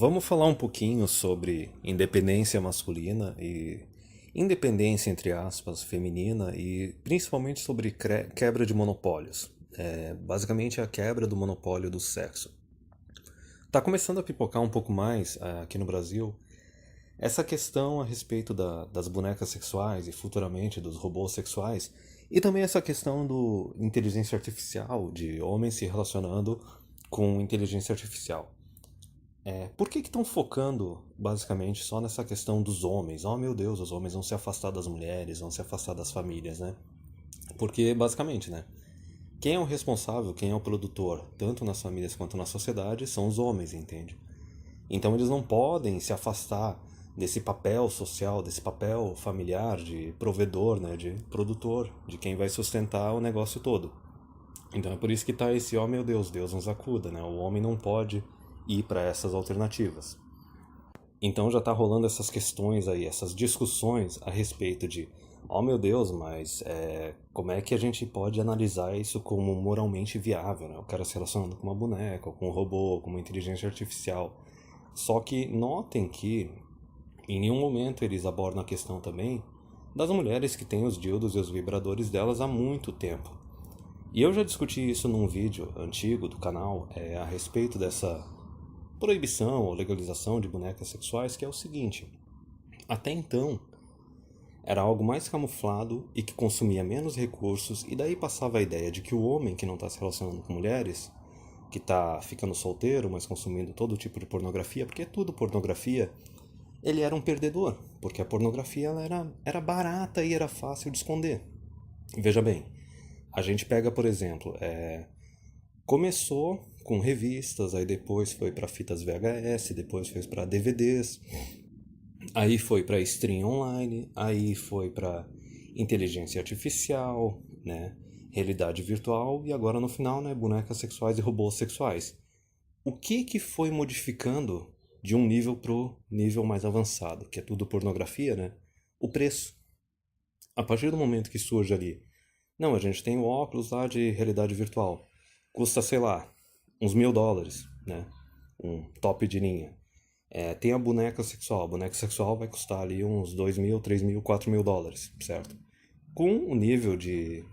Vamos falar um pouquinho sobre independência masculina e independência, entre aspas, feminina e principalmente sobre quebra de monopólios. Basicamente a quebra do monopólio do sexo. Tá começando a pipocar um pouco mais aqui no Brasil essa questão a respeito das bonecas sexuais e futuramente dos robôs sexuais e também essa questão do inteligência artificial, de homens se relacionando com inteligência artificial. Por que estão focando basicamente só nessa questão dos homens? Oh meu Deus, os homens vão se afastar das mulheres, vão se afastar das famílias, né? Porque basicamente, né? Quem é o responsável, quem é o produtor, tanto nas famílias quanto na sociedade, são os homens, entende? Então eles não podem se afastar desse papel social, desse papel familiar de provedor, né? De produtor, de quem vai sustentar o negócio todo. Então é por isso que tá esse, oh meu Deus, Deus nos acuda, né? O homem não pode ir para essas alternativas. Então já tá rolando essas questões aí, essas discussões a respeito de, oh meu Deus, mas como é que a gente pode analisar isso como moralmente viável, né? O cara se relacionando com uma boneca, ou com um robô, com uma inteligência artificial. Só que notem que em nenhum momento eles abordam a questão também das mulheres que têm os dildos e os vibradores delas há muito tempo. E eu já discuti isso num vídeo antigo do canal a respeito dessa proibição ou legalização de bonecas sexuais, que é o seguinte: até então era algo mais camuflado e que consumia menos recursos, e daí passava a ideia de que o homem que não está se relacionando com mulheres, que está ficando solteiro, mas consumindo todo tipo de pornografia, porque é tudo pornografia, ele era um perdedor, porque a pornografia ela era barata e era fácil de esconder. Veja bem, a gente pega, por exemplo, começou com revistas, aí depois foi para fitas VHS, depois foi para DVDs, aí foi para stream online, aí foi para inteligência artificial, né, realidade virtual e agora no final, né, bonecas sexuais e robôs sexuais. O que foi modificando de um nível pro nível mais avançado, que é tudo pornografia, né? O preço. A partir do momento que surge ali, não, a gente tem o óculos lá de realidade virtual, custa, sei lá, uns $1.000, né? Um top de linha. Tem a boneca sexual vai custar ali uns 2.000, 3.000, $4.000, certo? Com o nível de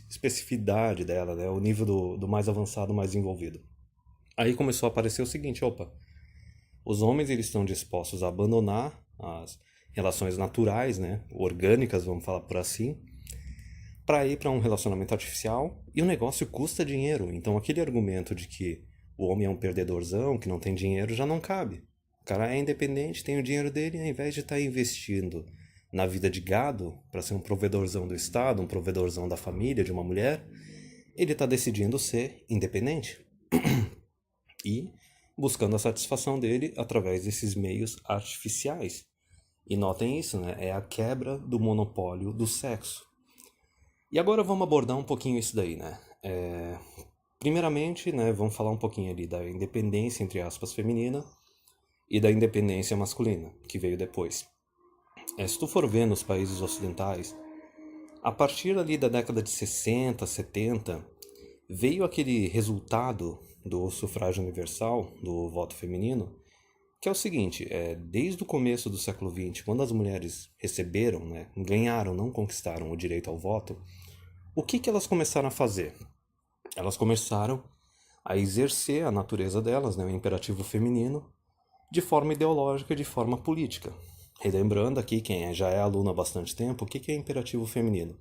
especificidade dela, né? O nível do mais avançado, mais envolvido. Aí começou a aparecer o seguinte, opa, os homens eles estão dispostos a abandonar as relações naturais, né? Orgânicas, vamos falar por assim, para ir para um relacionamento artificial e o negócio custa dinheiro. Então aquele argumento de que o homem é um perdedorzão, que não tem dinheiro, já não cabe. O cara é independente, tem o dinheiro dele, e ao invés de estar investindo na vida de gado para ser um provedorzão do Estado, um provedorzão da família, de uma mulher, ele está decidindo ser independente e buscando a satisfação dele através desses meios artificiais. E notem isso, né? É a quebra do monopólio do sexo. E agora vamos abordar um pouquinho isso daí, né? Primeiramente, né, vamos falar um pouquinho ali da independência, entre aspas, feminina e da independência masculina, que veio depois. Se tu for ver nos países ocidentais, a partir ali da década de 60, 70, veio aquele resultado do sufrágio universal, do voto feminino, que é o seguinte, desde o começo do século XX, quando as mulheres receberam, né, ganharam, não conquistaram o direito ao voto, o que elas começaram a fazer? Elas começaram a exercer a natureza delas, né, o imperativo feminino, de forma ideológica e de forma política. Relembrando aqui, quem já é aluno há bastante tempo, o que é imperativo feminino?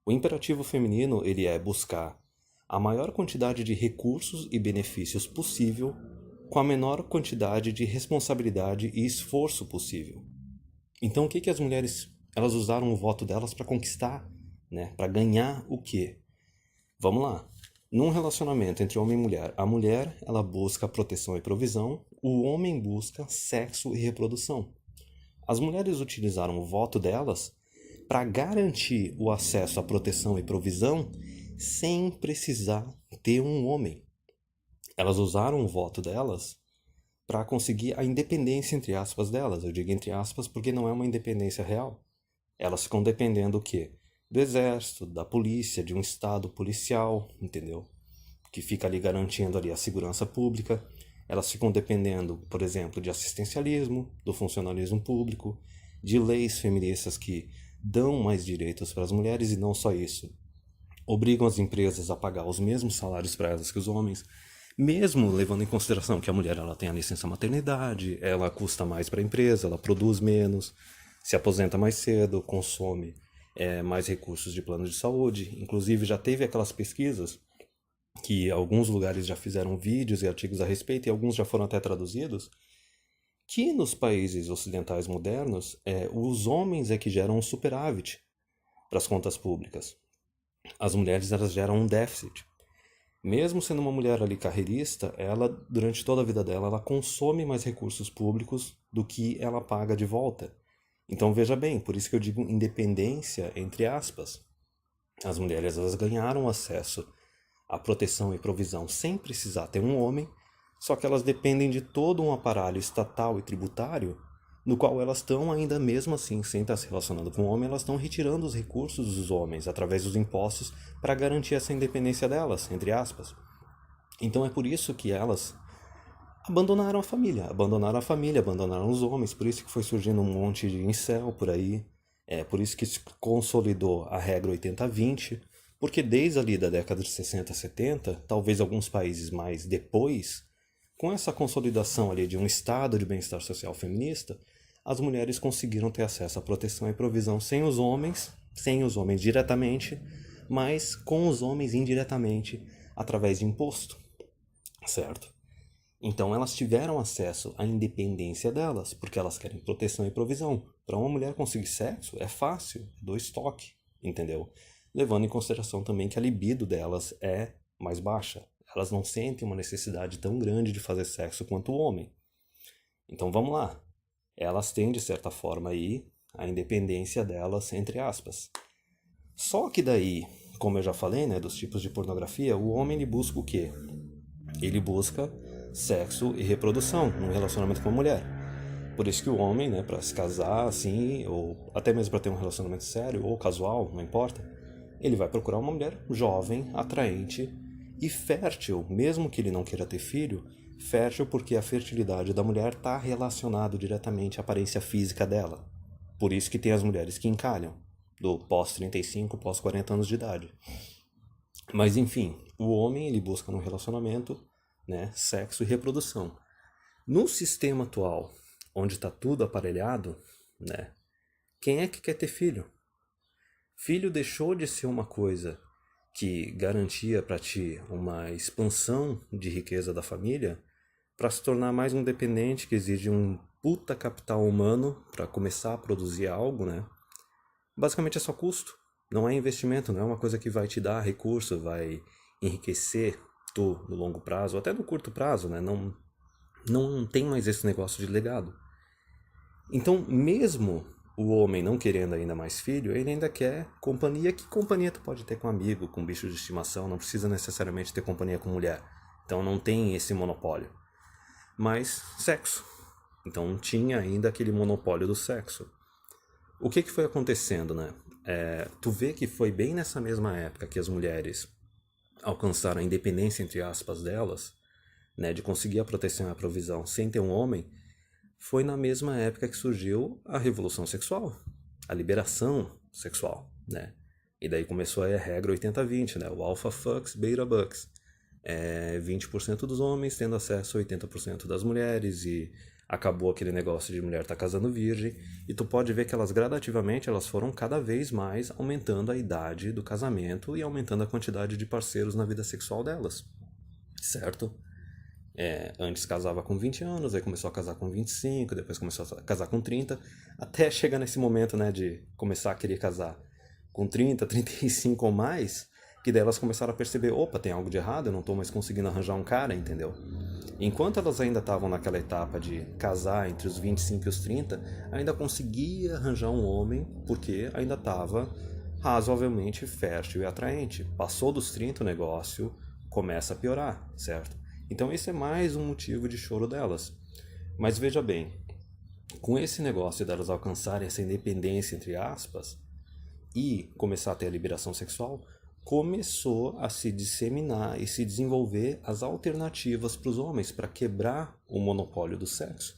O imperativo feminino ele é buscar a maior quantidade de recursos e benefícios possível com a menor quantidade de responsabilidade e esforço possível. Então o que as mulheres elas usaram o voto delas para conquistar, né? Para ganhar o quê? Vamos lá. Num relacionamento entre homem e mulher, a mulher ela busca proteção e provisão, o homem busca sexo e reprodução. As mulheres utilizaram o voto delas para garantir o acesso à proteção e provisão sem precisar ter um homem. Elas usaram o voto delas para conseguir a independência, entre aspas, delas. Eu digo entre aspas porque não é uma independência real. Elas ficam dependendo do quê? Do exército, da polícia, de um estado policial, entendeu? Que fica ali garantindo ali a segurança pública. Elas ficam dependendo, por exemplo, de assistencialismo, do funcionalismo público, de leis feministas que dão mais direitos para as mulheres e não só isso. Obrigam as empresas a pagar os mesmos salários para elas que os homens, mesmo levando em consideração que a mulher ela tem a licença maternidade, ela custa mais para a empresa, ela produz menos, se aposenta mais cedo, consome mais recursos de plano de saúde. Inclusive já teve aquelas pesquisas que alguns lugares já fizeram vídeos e artigos a respeito e alguns já foram até traduzidos, que nos países ocidentais modernos, os homens é que geram um superávit para as contas públicas. As mulheres elas geram um déficit. Mesmo sendo uma mulher ali carreirista, ela, durante toda a vida dela, ela consome mais recursos públicos do que ela paga de volta. Então veja bem, por isso que eu digo independência entre aspas. As mulheres elas ganharam acesso à proteção e provisão sem precisar ter um homem, só que elas dependem de todo um aparelho estatal e tributário, no qual elas estão ainda mesmo assim, sem estar se relacionando com o homem, elas estão retirando os recursos dos homens através dos impostos para garantir essa independência delas, entre aspas. Então é por isso que elas abandonaram a família, abandonaram os homens, por isso que foi surgindo um monte de incel por aí, por isso que se consolidou a regra 80-20, porque desde ali da década de 60, 70, talvez alguns países mais depois, com essa consolidação ali de um estado de bem-estar social feminista, as mulheres conseguiram ter acesso à proteção e provisão sem os homens diretamente, mas com os homens indiretamente, através de imposto, certo? Então elas tiveram acesso à independência delas, porque elas querem proteção e provisão. Para uma mulher conseguir sexo é fácil, do estoque, entendeu? Levando em consideração também que a libido delas é mais baixa. Elas não sentem uma necessidade tão grande de fazer sexo quanto o homem. Então vamos lá. Elas têm, de certa forma, aí a independência delas, entre aspas. Só que daí, como eu já falei, né, dos tipos de pornografia, o homem ele busca o quê? Ele busca sexo e reprodução no relacionamento com a mulher. Por isso que o homem, né, para se casar assim, ou até mesmo para ter um relacionamento sério ou casual, não importa, ele vai procurar uma mulher jovem, atraente e fértil, mesmo que ele não queira ter filho, fértil porque a fertilidade da mulher está relacionada diretamente à aparência física dela. Por isso que tem as mulheres que encalham, do pós-35, pós-40 anos de idade. Mas enfim, o homem ele busca no relacionamento, né, sexo e reprodução. No sistema atual, onde está tudo aparelhado, né, quem é que quer ter filho? Filho deixou de ser uma coisa que garantia para ti uma expansão de riqueza da família para se tornar mais um dependente que exige um puta capital humano para começar a produzir algo, né? Basicamente é só custo, não é investimento, não é uma coisa que vai te dar recurso, vai enriquecer tu no longo prazo, ou até no curto prazo, né? Não tem mais esse negócio de legado. Então, mesmo o homem não querendo ainda mais filho, ele ainda quer companhia. Que companhia tu pode ter com amigo, com bicho de estimação? Não precisa necessariamente ter companhia com mulher. Então não tem esse monopólio. Mas sexo. Então tinha ainda aquele monopólio do sexo. O que foi acontecendo, né? Tu vê que foi bem nessa mesma época que as mulheres alcançaram a independência, entre aspas, delas, né, de conseguir a proteção e a provisão sem ter um homem. Foi na mesma época que surgiu a revolução sexual, a liberação sexual, né? E daí começou a regra 80-20, né? O alpha fucks, beta bucks. 20% dos homens tendo acesso a 80% das mulheres e acabou aquele negócio de mulher estar casando virgem. E tu pode ver que elas gradativamente elas foram cada vez mais aumentando a idade do casamento e aumentando a quantidade de parceiros na vida sexual delas, certo? Antes casava com 20 anos, aí começou a casar com 25, depois começou a casar com 30, até chegar nesse momento, né, de começar a querer casar com 30, 35 ou mais, que daí elas começaram a perceber, opa, tem algo de errado, eu não tô mais conseguindo arranjar um cara, entendeu? Enquanto elas ainda estavam naquela etapa de casar entre os 25 e os 30, ainda conseguia arranjar um homem, porque ainda estava razoavelmente fértil e atraente. Passou dos 30 o negócio começa a piorar, certo? Então esse é mais um motivo de choro delas. Mas veja bem, com esse negócio delas alcançarem essa independência, entre aspas, e começar a ter a liberação sexual, começou a se disseminar e se desenvolver as alternativas para os homens para quebrar o monopólio do sexo.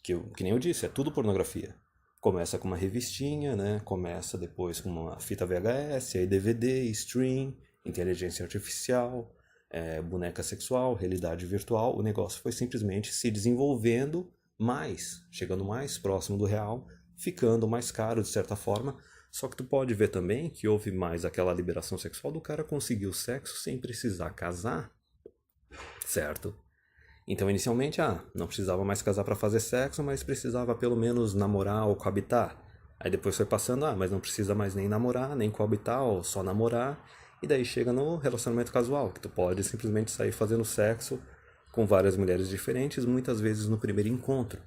Que nem eu disse, é tudo pornografia. Começa com uma revistinha, né? Começa depois com uma fita VHS, aí DVD, stream, inteligência artificial, boneca sexual, realidade virtual. O negócio foi simplesmente se desenvolvendo mais, chegando mais próximo do real, ficando mais caro de certa forma. Só que tu pode ver também que houve mais aquela liberação sexual do cara conseguir o sexo sem precisar casar, certo? Então, inicialmente, não precisava mais casar para fazer sexo, mas precisava pelo menos namorar ou coabitar. Aí depois foi passando, mas não precisa mais nem namorar, nem coabitar, ou só namorar. E daí chega no relacionamento casual, que tu pode simplesmente sair fazendo sexo com várias mulheres diferentes, muitas vezes no primeiro encontro,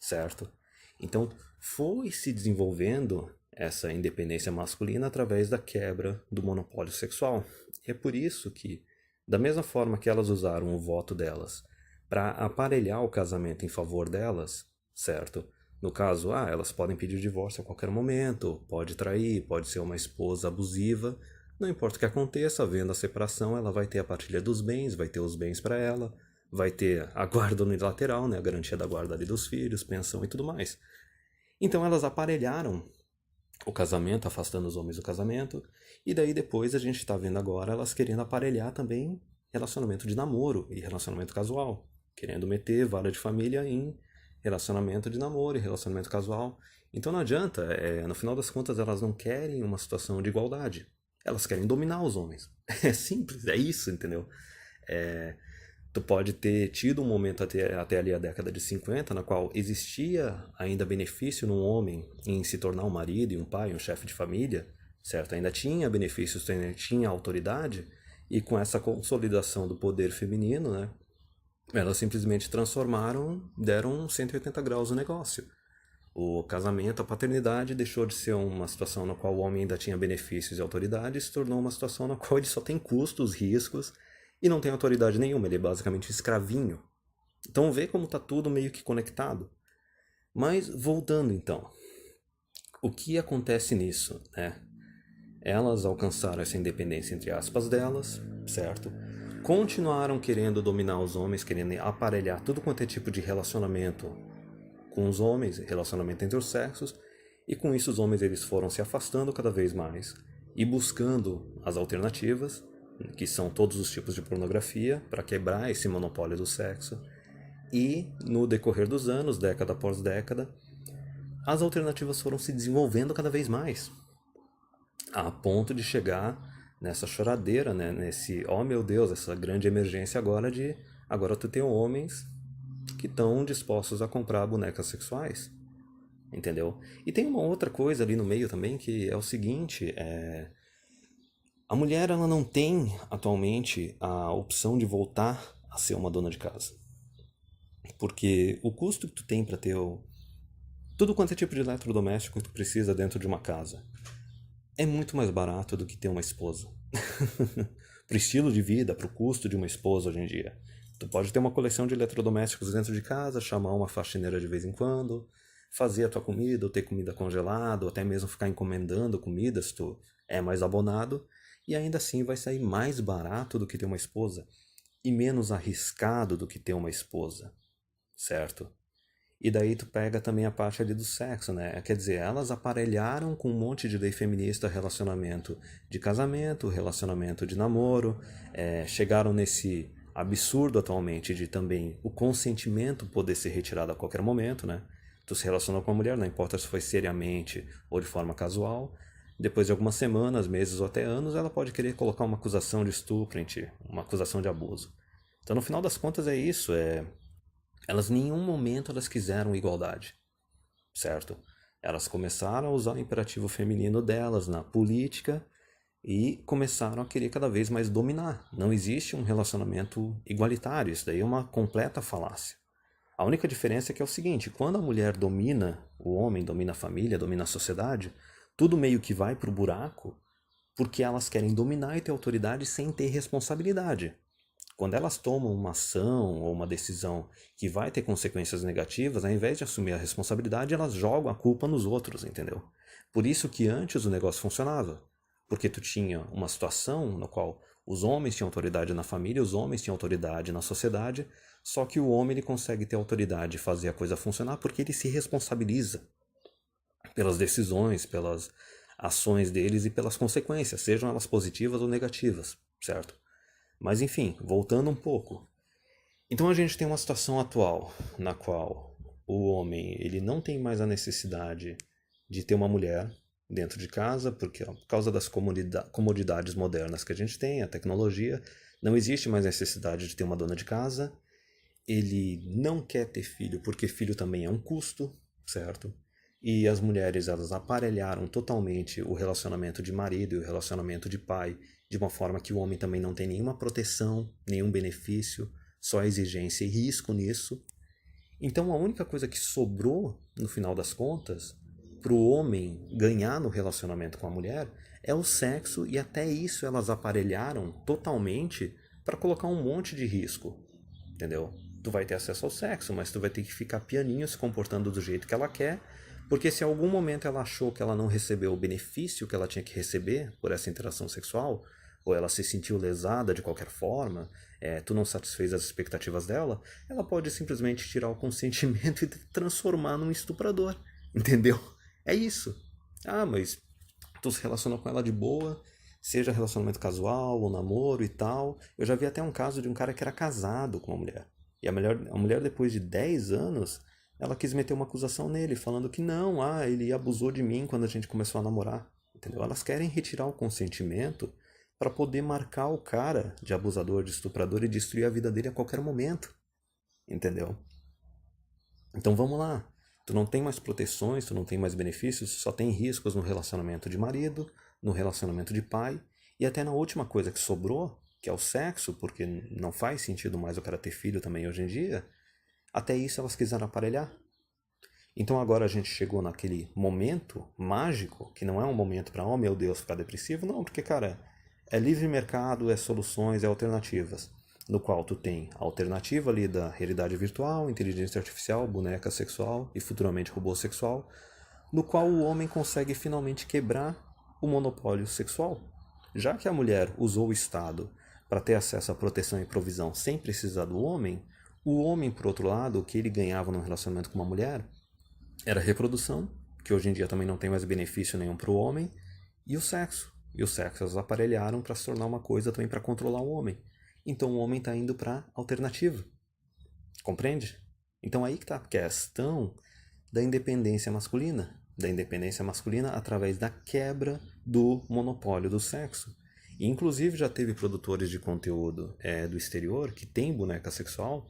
certo? Então, foi se desenvolvendo essa independência masculina através da quebra do monopólio sexual. E é por isso que, da mesma forma que elas usaram o voto delas para aparelhar o casamento em favor delas, certo? No caso, elas podem pedir divórcio a qualquer momento, pode trair, pode ser uma esposa abusiva, não importa o que aconteça, havendo a separação, ela vai ter a partilha dos bens, vai ter os bens para ela, vai ter a guarda unilateral, né, a garantia da guarda ali dos filhos, pensão e tudo mais. Então elas aparelharam o casamento, afastando os homens do casamento, e daí depois a gente está vendo agora elas querendo aparelhar também relacionamento de namoro e relacionamento casual, querendo meter vara de família em relacionamento de namoro e relacionamento casual. Então não adianta, no final das contas elas não querem uma situação de igualdade, elas querem dominar os homens. É simples, é isso, entendeu? Tu pode ter tido um momento até ali a década de 50, na qual existia ainda benefício num homem em se tornar um marido e um pai, um chefe de família, certo? Ainda tinha benefícios, ainda tinha autoridade, e com essa consolidação do poder feminino, né, elas simplesmente transformaram, deram 180 graus no negócio. O casamento, a paternidade deixou de ser uma situação na qual o homem ainda tinha benefícios e autoridade e se tornou uma situação na qual ele só tem custos, riscos e não tem autoridade nenhuma, ele é basicamente escravinho. Então vê como está tudo meio que conectado. Mas voltando então, o que acontece nisso, né? Elas alcançaram essa independência entre aspas delas, certo? Continuaram querendo dominar os homens, querendo aparelhar tudo quanto é tipo de relacionamento com os homens, relacionamento entre os sexos, e com isso os homens eles foram se afastando cada vez mais e buscando as alternativas, que são todos os tipos de pornografia, para quebrar esse monopólio do sexo. E no decorrer dos anos, década após década, as alternativas foram se desenvolvendo cada vez mais, a ponto de chegar nessa choradeira, né? Nesse, oh meu Deus, essa grande emergência agora tu tem homens que estão dispostos a comprar bonecas sexuais, entendeu? E tem uma outra coisa ali no meio também, que é o seguinte, a mulher ela não tem atualmente a opção de voltar a ser uma dona de casa. Porque o custo que tu tem para ter tudo quanto é tipo de eletrodoméstico que tu precisa dentro de uma casa é muito mais barato do que ter uma esposa. Pro estilo de vida, pro custo de uma esposa hoje em dia. Tu pode ter uma coleção de eletrodomésticos dentro de casa, chamar uma faxineira de vez em quando, fazer a tua comida, ou ter comida congelada, ou até mesmo ficar encomendando comida se tu é mais abonado, e ainda assim vai sair mais barato do que ter uma esposa, e menos arriscado do que ter uma esposa, certo? E daí tu pega também a parte ali do sexo, né? Quer dizer, elas aparelharam com um monte de lei feminista relacionamento de casamento, relacionamento de namoro, chegaram nesse absurdo atualmente de também o consentimento poder ser retirado a qualquer momento, né? Tu se relaciona com a mulher, não importa se foi seriamente ou de forma casual, depois de algumas semanas, meses ou até anos, ela pode querer colocar uma acusação de estupro em ti, uma acusação de abuso. Então, no final das contas, é isso, elas em nenhum momento elas quiseram igualdade, certo? Elas começaram a usar o imperativo feminino delas na política e começaram a querer cada vez mais dominar. Não existe um relacionamento igualitário, isso daí é uma completa falácia. A única diferença é que é o seguinte, quando a mulher domina o homem, domina a família, domina a sociedade, tudo meio que vai pro buraco porque elas querem dominar e ter autoridade sem ter responsabilidade. Quando elas tomam uma ação ou uma decisão que vai ter consequências negativas, ao invés de assumir a responsabilidade, elas jogam a culpa nos outros, entendeu? Por isso que antes o negócio funcionava. porque tu tinha uma situação na qual os homens tinham autoridade na família, os homens tinham autoridade na sociedade, só que o homem ele consegue ter autoridade de fazer a coisa funcionar porque ele se responsabiliza pelas decisões, pelas ações deles e pelas consequências, sejam elas positivas ou negativas, certo? Mas enfim, voltando um pouco. Então a gente tem uma situação atual na qual o homem ele não tem mais a necessidade de ter uma mulher dentro de casa, porque ó, por causa das comodidades modernas que a gente tem, a tecnologia, não existe mais necessidade de ter uma dona de casa. Ele não quer ter filho porque filho também é um custo, certo? E as mulheres elas aparelharam totalmente o relacionamento de marido e o relacionamento de pai, de uma forma que o homem também não tem nenhuma proteção, nenhum benefício, só exigência e risco nisso. Então a única coisa que sobrou, no final das contas, para o homem ganhar no relacionamento com a mulher é o sexo, e até isso elas aparelharam totalmente para colocar um monte de risco, entendeu? Tu vai ter acesso ao sexo, mas tu vai ter que ficar pianinho se comportando do jeito que ela quer, porque se em algum momento ela achou que ela não recebeu o benefício que ela tinha que receber por essa interação sexual, ou ela se sentiu lesada de qualquer forma, tu não satisfez as expectativas dela, ela pode simplesmente tirar o consentimento e te transformar num estuprador, entendeu? É isso. Ah, mas tu se relaciona com ela de boa, seja relacionamento casual ou namoro e tal. Eu já vi até um caso de um cara que era casado com uma mulher. E a mulher depois de 10 anos, ela quis meter uma acusação nele, falando que não, ele abusou de mim quando a gente começou a namorar. Entendeu? Elas querem retirar o consentimento para poder marcar o cara de abusador, de estuprador e destruir a vida dele a qualquer momento. Entendeu? Então vamos lá. Tu não tem mais proteções, tu não tem mais benefícios, só tem riscos no relacionamento de marido, no relacionamento de pai e até na última coisa que sobrou, que é o sexo, porque não faz sentido mais o cara ter filho também hoje em dia. Até isso elas quiseram aparelhar. Então agora a gente chegou naquele momento mágico, que não é um momento para, oh meu Deus, ficar depressivo, não, porque cara, é livre mercado, é soluções, é alternativas, no qual tu tem a alternativa ali da realidade virtual, inteligência artificial, boneca sexual e futuramente robô sexual, no qual o homem consegue finalmente quebrar o monopólio sexual. Já que a mulher usou o Estado para ter acesso à proteção e provisão sem precisar do homem, o homem, por outro lado, o que ele ganhava no relacionamento com uma mulher era a reprodução, que hoje em dia também não tem mais benefício nenhum para o homem, e o sexo. E o sexo eles aparelharam para se tornar uma coisa também para controlar o homem. Então o homem está indo para alternativa. Compreende? Então aí que está a questão da independência masculina. Da independência masculina através da quebra do monopólio do sexo. E, inclusive já teve produtores de conteúdo do exterior que tem boneca sexual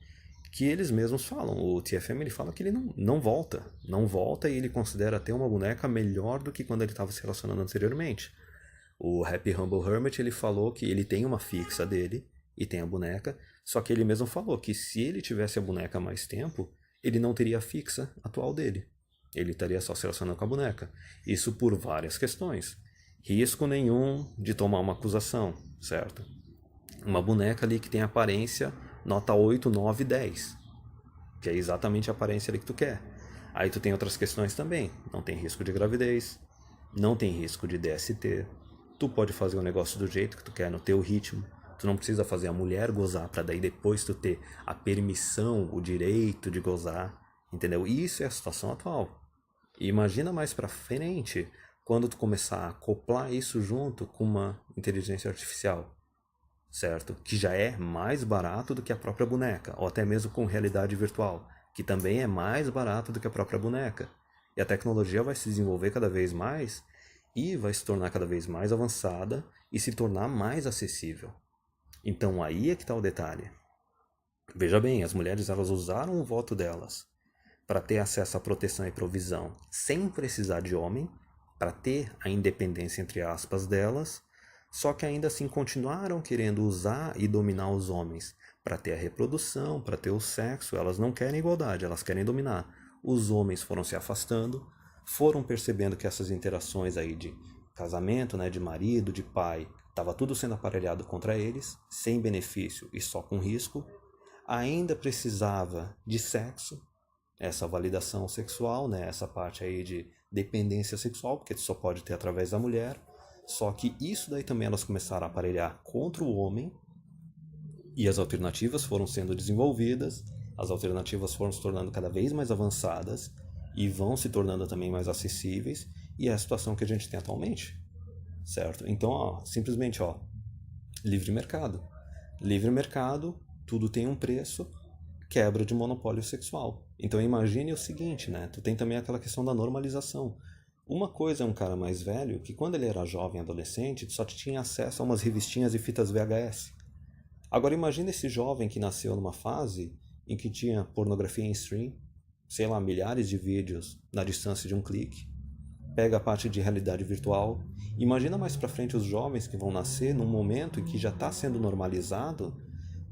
que eles mesmos falam. O TFM ele fala que ele não volta. Não volta e ele considera ter uma boneca melhor do que quando ele estava se relacionando anteriormente. O Happy Humble Hermit ele falou que ele tem uma fixa dele e tem a boneca, só que ele mesmo falou que se ele tivesse a boneca há mais tempo, ele não teria a fixa atual dele. Ele estaria só se relacionando com a boneca. Isso por várias questões. Risco nenhum de tomar uma acusação, certo? Uma boneca ali que tem aparência nota 8, 9, 10. Que é exatamente a aparência ali que tu quer. Aí tu tem outras questões também. Não tem risco de gravidez. Não tem risco de DST. Tu pode fazer o negócio do jeito que tu quer, no teu ritmo. Tu não precisa fazer a mulher gozar para daí depois tu ter a permissão, o direito de gozar. Entendeu? Isso é a situação atual. E imagina mais pra frente, quando tu começar a acoplar isso junto com uma inteligência artificial, certo? Que já é mais barato do que a própria boneca, ou até mesmo com realidade virtual, que também é mais barato do que a própria boneca. E a tecnologia vai se desenvolver cada vez mais e vai se tornar cada vez mais avançada e se tornar mais acessível. Então aí é que está o detalhe. Veja bem, as mulheres elas usaram o voto delas para ter acesso à proteção e provisão sem precisar de homem, para ter a independência entre aspas delas, só que ainda assim continuaram querendo usar e dominar os homens para ter a reprodução, para ter o sexo. Elas não querem igualdade, elas querem dominar. Os homens foram se afastando, foram percebendo que essas interações aí de casamento, né, de marido, de pai, estava tudo sendo aparelhado contra eles, sem benefício e só com risco. Ainda precisava de sexo, essa validação sexual, né, essa parte aí de dependência sexual, porque tu só pode ter através da mulher. Só que isso daí também elas começaram a aparelhar contra o homem e as alternativas foram sendo desenvolvidas, as alternativas foram se tornando cada vez mais avançadas e vão se tornando também mais acessíveis, e é a situação que a gente tem atualmente, certo? Então, ó, simplesmente, ó, livre mercado. Livre mercado, tudo tem um preço, quebra de monopólio sexual. Então imagine o seguinte, né? Tu tem também aquela questão da normalização. Uma coisa é um cara mais velho que quando ele era jovem, adolescente, só tinha acesso a umas revistinhas e fitas VHS. Agora imagine esse jovem que nasceu numa fase em que tinha pornografia em stream, sei lá, milhares de vídeos na distância de um clique, pega a parte de realidade virtual. Imagina mais pra frente os jovens que vão nascer num momento em que já está sendo normalizado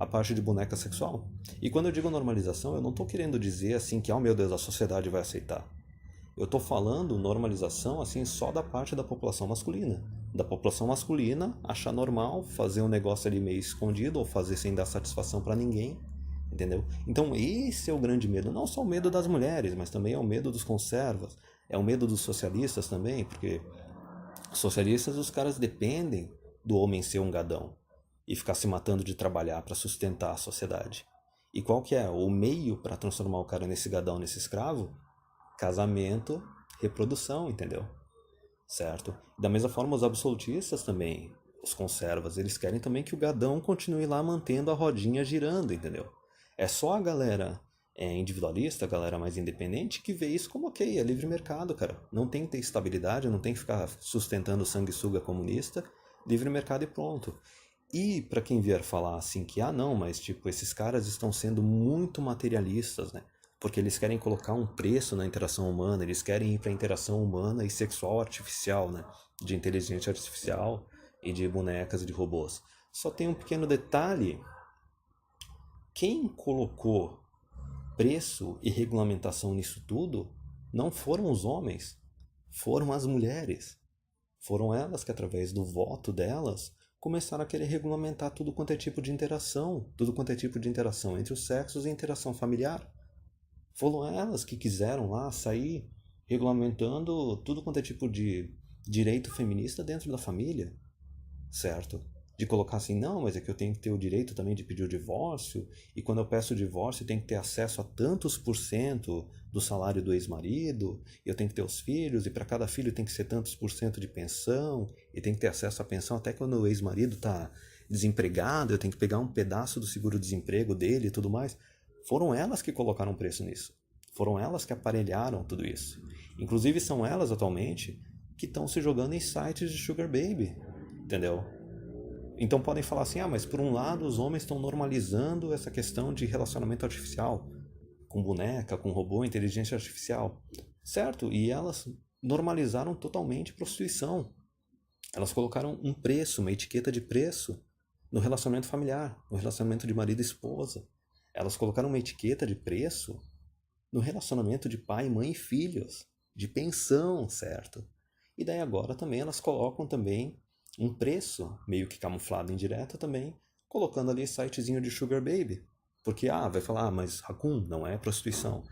a parte de boneca sexual. E quando eu digo normalização, eu não estou querendo dizer assim que, oh meu Deus, a sociedade vai aceitar. Eu estou falando normalização assim só da parte da população masculina. Da população masculina achar normal fazer um negócio ali meio escondido ou fazer sem dar satisfação para ninguém, entendeu? Então esse é o grande medo, não só o medo das mulheres, mas também é o medo dos conservas, é o medo dos socialistas também, porque os socialistas, os caras dependem do homem ser um gadão e ficar se matando de trabalhar para sustentar a sociedade. E qual que é o meio para transformar o cara nesse gadão, nesse escravo? Casamento, reprodução, entendeu? Certo? Da mesma forma, os absolutistas também, os conservas, eles querem também que o gadão continue lá mantendo a rodinha girando, entendeu? É só a galera individualista, a galera mais independente, que vê isso como ok, é livre mercado, cara. Não tem que ter estabilidade, não tem que ficar sustentando sanguessuga comunista, livre mercado e pronto. E para quem vier falar assim que, ah não, mas tipo, esses caras estão sendo muito materialistas, né? Porque eles querem colocar um preço na interação humana, eles querem ir para a interação humana e sexual artificial, né? De inteligência artificial e de bonecas e de robôs. Só tem um pequeno detalhe: quem colocou preço e regulamentação nisso tudo não foram os homens, foram as mulheres. Foram elas que, através do voto delas, começaram a querer regulamentar tudo quanto é tipo de interação, tudo quanto é tipo de interação entre os sexos e interação familiar. Foram elas que quiseram lá sair regulamentando tudo quanto é tipo de direito feminista dentro da família, certo? De colocar assim, não, mas é que eu tenho que ter o direito também de pedir o divórcio, e quando eu peço o divórcio eu tenho que ter acesso a tantos por cento do salário do ex-marido, eu tenho que ter os filhos, e para cada filho tem que ser tantos por cento de pensão, e tem que ter acesso à pensão até quando o ex-marido está desempregado, eu tenho que pegar um pedaço do seguro-desemprego dele e tudo mais. Foram elas que colocaram preço nisso. Foram elas que aparelharam tudo isso. Inclusive são elas atualmente que estão se jogando em sites de Sugar Baby, entendeu? Então podem falar assim, ah, mas por um lado os homens estão normalizando essa questão de relacionamento artificial, com boneca, com robô, inteligência artificial. Certo, e elas normalizaram totalmente prostituição. Elas colocaram um preço, uma etiqueta de preço no relacionamento familiar, no relacionamento de marido e esposa. Elas colocaram uma etiqueta de preço no relacionamento de pai, mãe e filhos, de pensão, certo? E daí agora também elas colocam também um preço, meio que camuflado indireto também, colocando ali sitezinho de Sugar Baby. Porque, vai falar, mas Raccoon, não é prostituição.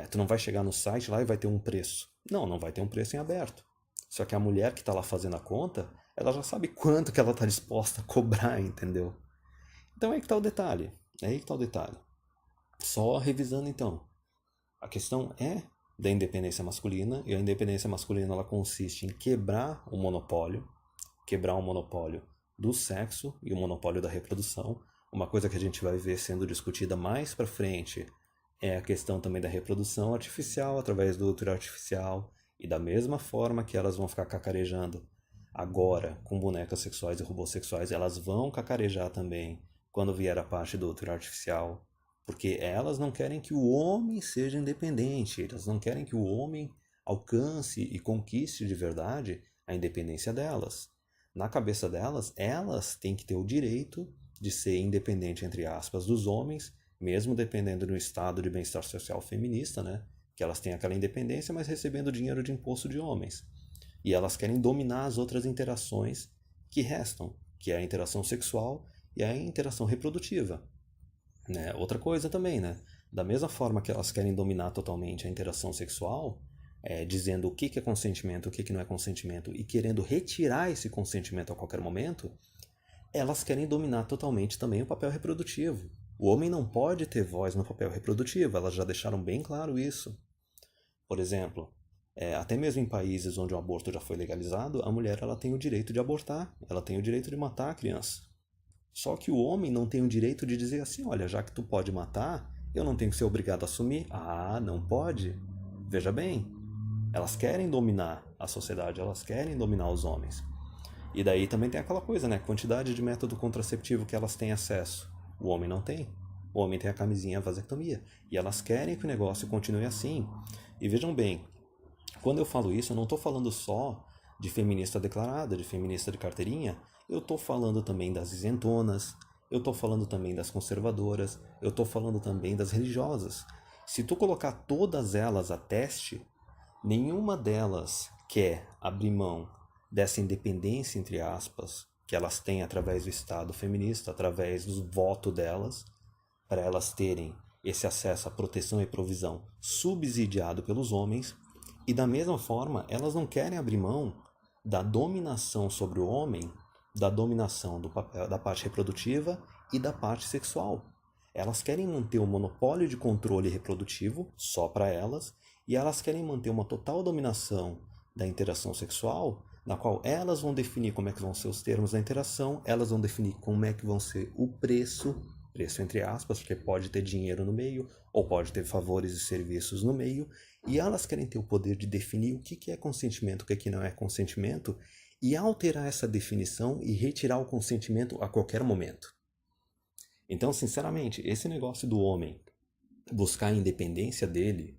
Tu não vai chegar no site lá e vai ter um preço. Não, não vai ter um preço em aberto. Só que a mulher que está lá fazendo a conta, ela já sabe quanto que ela está disposta a cobrar, entendeu? Então é aí que está o detalhe. É aí que está o detalhe. Só revisando então. A questão é da independência masculina, e a independência masculina ela consiste em quebrar o monopólio do sexo e o monopólio da reprodução. Uma coisa que a gente vai ver sendo discutida mais para frente é a questão também da reprodução artificial através do útero artificial, e da mesma forma que elas vão ficar cacarejando agora com bonecas sexuais e robôs sexuais, elas vão cacarejar também quando vier a parte do útero artificial, porque elas não querem que o homem seja independente, elas não querem que o homem alcance e conquiste de verdade a independência delas. Na cabeça delas, elas têm que ter o direito de ser independente, entre aspas, dos homens, mesmo dependendo de um estado de bem-estar social feminista, né? Que elas têm aquela independência, mas recebendo dinheiro de imposto de homens. E elas querem dominar as outras interações que restam, que é a interação sexual e a interação reprodutiva. Né? Outra coisa também, né? Da mesma forma que elas querem dominar totalmente a interação sexual, dizendo o que é consentimento, o que não é consentimento e querendo retirar esse consentimento a qualquer momento, elas querem dominar totalmente também o papel reprodutivo. O homem não pode ter voz no papel reprodutivo, elas já deixaram bem claro isso. Por exemplo, até mesmo em países onde o aborto já foi legalizado, a mulher ela tem o direito de abortar, ela tem o direito de matar a criança. Só que o homem não tem o direito de dizer assim, olha, já que tu pode matar, eu não tenho que ser obrigado a assumir. Ah, não pode. Veja bem, elas querem dominar a sociedade, elas querem dominar os homens. E daí também tem aquela coisa, né? Quantidade de método contraceptivo que elas têm acesso. O homem não tem. O homem tem a camisinha, a vasectomia. E elas querem que o negócio continue assim. E vejam bem, quando eu falo isso, eu não estou falando só de feminista declarada, de feminista de carteirinha. Eu estou falando também das isentonas, eu estou falando também das conservadoras, eu estou falando também das religiosas. Se tu colocar todas elas a teste, nenhuma delas quer abrir mão dessa independência, entre aspas, que elas têm através do Estado feminista, através do voto delas, para elas terem esse acesso à proteção e provisão subsidiado pelos homens, e da mesma forma, elas não querem abrir mão da dominação sobre o homem, da dominação do papel, da parte reprodutiva e da parte sexual. Elas querem manter o monopólio de controle reprodutivo só para elas, e elas querem manter uma total dominação da interação sexual, na qual elas vão definir como é que vão ser os termos da interação, elas vão definir como é que vão ser o preço entre aspas, porque pode ter dinheiro no meio, ou pode ter favores e serviços no meio, e elas querem ter o poder de definir o que é consentimento, o que não é consentimento, e alterar essa definição e retirar o consentimento a qualquer momento. Então, sinceramente, esse negócio do homem buscar a independência dele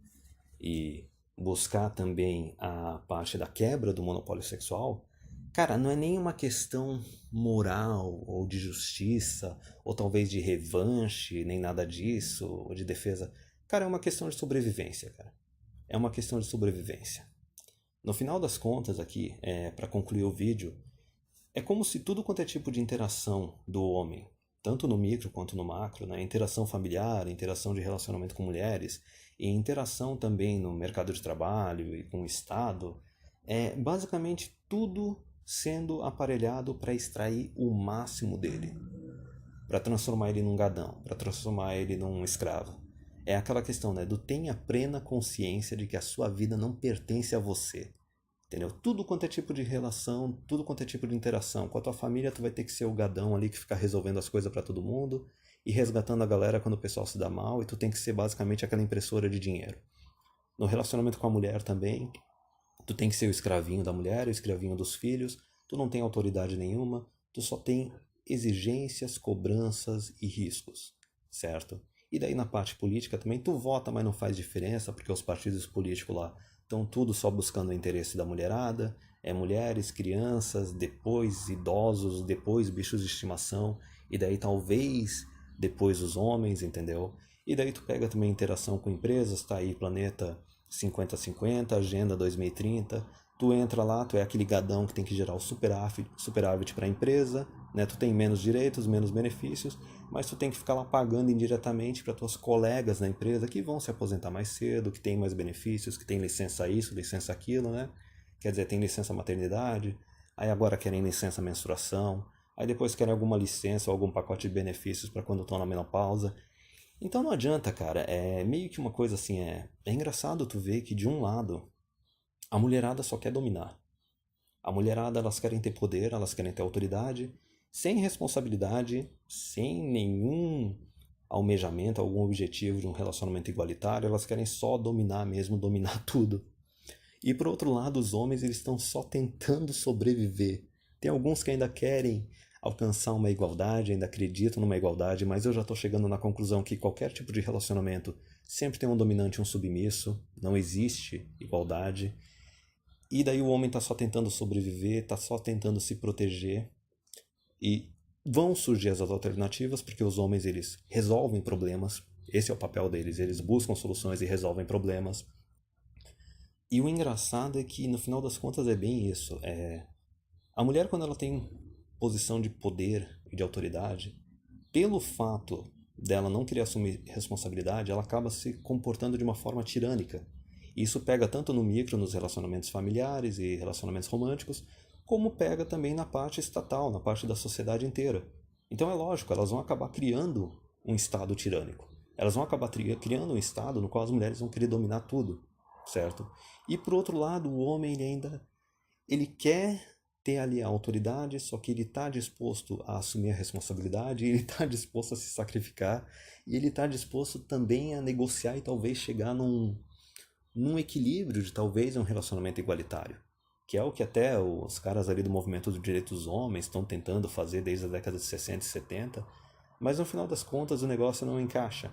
e buscar também a parte da quebra do monopólio sexual, cara, não é nem uma questão moral ou de justiça, ou talvez de revanche, nem nada disso, ou de defesa. Cara, é uma questão de sobrevivência, cara. É uma questão de sobrevivência. No final das contas aqui, para concluir o vídeo, é como se tudo quanto é tipo de interação do homem, tanto no micro quanto no macro, né? Interação familiar, interação de relacionamento com mulheres, e interação também no mercado de trabalho e com o Estado, é basicamente tudo sendo aparelhado para extrair o máximo dele, para transformar ele num gadão, para transformar ele num escravo. É aquela questão, né, do tenha plena consciência de que a sua vida não pertence a você. Entendeu? Tudo quanto é tipo de relação, tudo quanto é tipo de interação. Com a tua família, tu vai ter que ser o gadão ali que fica resolvendo as coisas para todo mundo e resgatando a galera quando o pessoal se dá mal, e tu tem que ser basicamente aquela impressora de dinheiro. No relacionamento com a mulher também, tu tem que ser o escravinho da mulher, o escravinho dos filhos, tu não tem autoridade nenhuma, tu só tem exigências, cobranças e riscos, certo? E daí na parte política também, tu vota, mas não faz diferença, porque os partidos políticos lá estão tudo só buscando o interesse da mulherada, mulheres, crianças, depois idosos, depois bichos de estimação, e daí talvez depois os homens, entendeu? E daí tu pega também interação com empresas, tá aí Planeta 50-50, Agenda 2030, tu entra lá, tu é aquele gadão que tem que gerar o superávit para a empresa, né? Tu tem menos direitos, menos benefícios, mas tu tem que ficar lá pagando indiretamente para tuas colegas na empresa que vão se aposentar mais cedo, que tem mais benefícios, que tem licença isso, licença aquilo, né? Quer dizer, tem licença maternidade, aí agora querem licença menstruação, aí depois querem alguma licença ou algum pacote de benefícios para quando estão na menopausa. Então não adianta, cara, é meio que uma coisa assim, é engraçado tu ver que de um lado a mulherada só quer dominar. A mulherada, elas querem ter poder, elas querem ter autoridade, sem responsabilidade, sem nenhum almejamento, algum objetivo de um relacionamento igualitário, elas querem só dominar mesmo, dominar tudo. E por outro lado, os homens, eles estão só tentando sobreviver. Tem alguns que ainda querem alcançar uma igualdade, ainda acreditam numa igualdade, mas eu já estou chegando na conclusão que qualquer tipo de relacionamento sempre tem um dominante e um submisso, não existe igualdade. E daí o homem está só tentando sobreviver, está só tentando se proteger. E vão surgir as alternativas, porque os homens, eles resolvem problemas. Esse é o papel deles, eles buscam soluções e resolvem problemas. E o engraçado é que no final das contas é bem isso. A mulher, quando ela tem posição de poder e de autoridade, pelo fato dela não querer assumir responsabilidade, ela acaba se comportando de uma forma tirânica. Isso pega tanto no micro, nos relacionamentos familiares e relacionamentos românticos, como pega também na parte estatal, na parte da sociedade inteira. Então é lógico, elas vão acabar criando um Estado tirânico. Elas vão acabar criando um Estado no qual as mulheres vão querer dominar tudo, certo? E por outro lado, o homem ele quer ter ali a autoridade, só que ele está disposto a assumir a responsabilidade, ele está disposto a se sacrificar e ele está disposto também a negociar e talvez chegar num equilíbrio de talvez um relacionamento igualitário, que é o que até os caras ali do movimento dos direitos dos homens estão tentando fazer desde a década de 60 e 70, mas no final das contas o negócio não encaixa.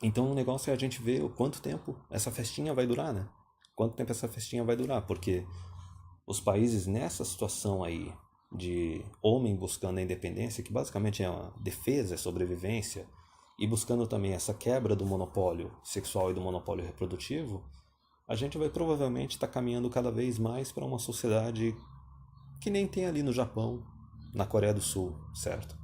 Então o negócio é a gente ver o quanto tempo essa festinha vai durar, né? Quanto tempo essa festinha vai durar, porque os países nessa situação aí de homem buscando a independência, que basicamente é uma defesa, é sobrevivência, e buscando também essa quebra do monopólio sexual e do monopólio reprodutivo, a gente vai provavelmente estar caminhando cada vez mais para uma sociedade que nem tem ali no Japão, na Coreia do Sul, certo?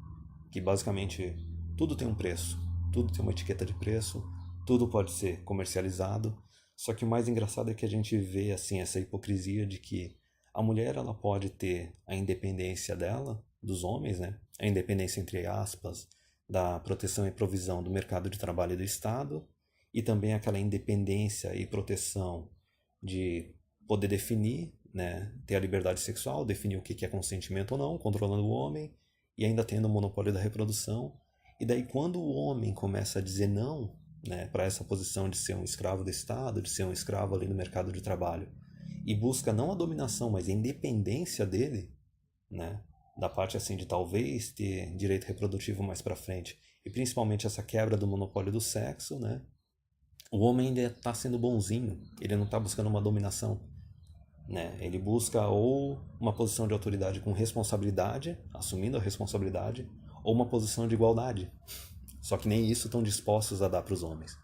Que basicamente tudo tem um preço, tudo tem uma etiqueta de preço, tudo pode ser comercializado, só que o mais engraçado é que a gente vê assim essa hipocrisia de que a mulher ela pode ter a independência dela, dos homens, né? A independência entre aspas, da proteção e provisão do mercado de trabalho e do Estado, e também aquela independência e proteção de poder definir, né? Ter a liberdade sexual, definir o que é consentimento ou não, controlando o homem, e ainda tendo o monopólio da reprodução. E daí quando o homem começa a dizer não, né, para essa posição de ser um escravo do Estado, de ser um escravo ali no mercado de trabalho, e busca não a dominação, mas a independência dele, né, da parte assim de talvez ter direito reprodutivo mais para frente, e principalmente essa quebra do monopólio do sexo, né, o homem ainda está sendo bonzinho, ele não está buscando uma dominação, né, ele busca ou uma posição de autoridade com responsabilidade, assumindo a responsabilidade, ou uma posição de igualdade. Só que nem isso estão dispostos a dar para os homens.